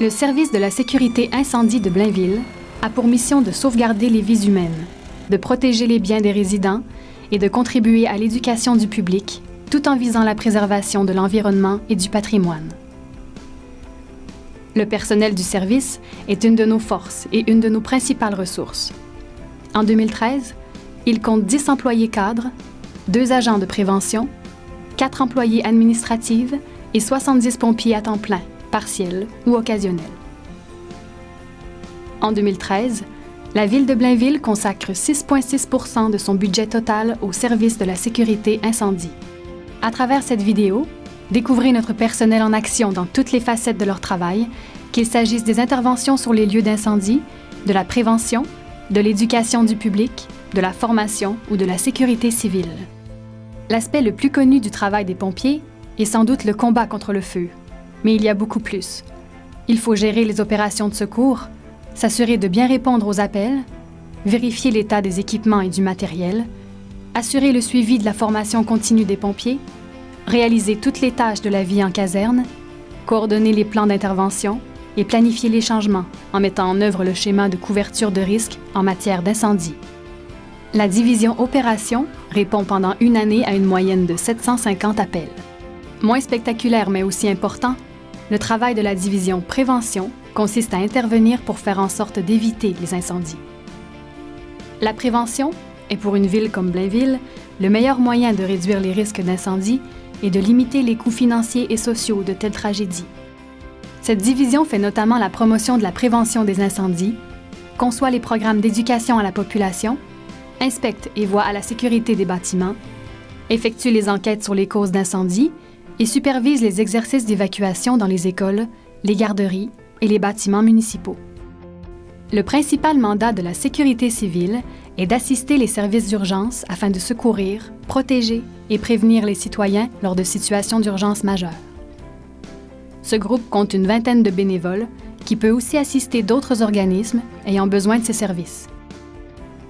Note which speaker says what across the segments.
Speaker 1: Le service de la sécurité incendie de Blainville a pour mission de sauvegarder les vies humaines, de protéger les biens des résidents et de contribuer à l'éducation du public, tout en visant la préservation de l'environnement et du patrimoine. Le personnel du service est une de nos forces et une de nos principales ressources. En 2013, il compte 10 employés cadres, 2 agents de prévention, 4 employés administratifs et 70 pompiers à temps plein, partiel ou occasionnel. En 2013, la Ville de Blainville consacre 6,6 % de son budget total au service de la sécurité incendie. À travers cette vidéo, découvrez notre personnel en action dans toutes les facettes de leur travail, qu'il s'agisse des interventions sur les lieux d'incendie, de la prévention, de l'éducation du public, de la formation ou de la sécurité civile. L'aspect le plus connu du travail des pompiers est sans doute le combat contre le feu. Mais il y a beaucoup plus. Il faut gérer les opérations de secours, s'assurer de bien répondre aux appels, vérifier l'état des équipements et du matériel, assurer le suivi de la formation continue des pompiers, réaliser toutes les tâches de la vie en caserne, coordonner les plans d'intervention et planifier les changements en mettant en œuvre le schéma de couverture de risque en matière d'incendie. La division Opération répond pendant une année à une moyenne de 750 appels. Moins spectaculaire mais aussi important, le travail de la division Prévention consiste à intervenir pour faire en sorte d'éviter les incendies. La prévention est pour une ville comme Blainville le meilleur moyen de réduire les risques d'incendie et de limiter les coûts financiers et sociaux de telles tragédies. Cette division fait notamment la promotion de la prévention des incendies, conçoit les programmes d'éducation à la population, inspecte et voit à la sécurité des bâtiments, effectue les enquêtes sur les causes d'incendie et supervise les exercices d'évacuation dans les écoles, les garderies et les bâtiments municipaux. Le principal mandat de la sécurité civile est d'assister les services d'urgence afin de secourir, protéger et prévenir les citoyens lors de situations d'urgence majeures. Ce groupe compte une vingtaine de bénévoles qui peut aussi assister d'autres organismes ayant besoin de ces services.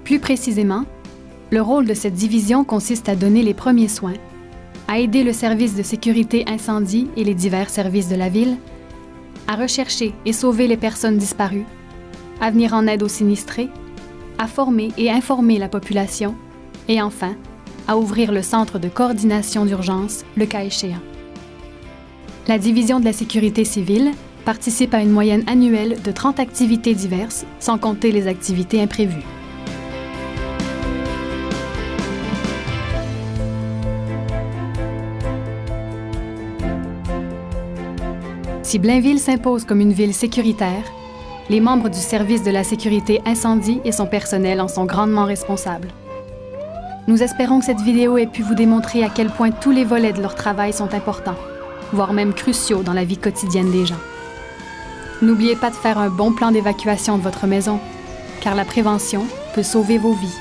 Speaker 1: Plus précisément, le rôle de cette division consiste à donner les premiers soins, à aider le service de sécurité incendie et les divers services de la ville, à rechercher et sauver les personnes disparues, à venir en aide aux sinistrés, à former et informer la population, et enfin, à ouvrir le centre de coordination d'urgence, le cas échéant. La division de la sécurité civile participe à une moyenne annuelle de 30 activités diverses, sans compter les activités imprévues. Si Blainville s'impose comme une ville sécuritaire, les membres du service de la sécurité incendie et son personnel en sont grandement responsables. Nous espérons que cette vidéo ait pu vous démontrer à quel point tous les volets de leur travail sont importants, voire même cruciaux dans la vie quotidienne des gens. N'oubliez pas de faire un bon plan d'évacuation de votre maison, car la prévention peut sauver vos vies.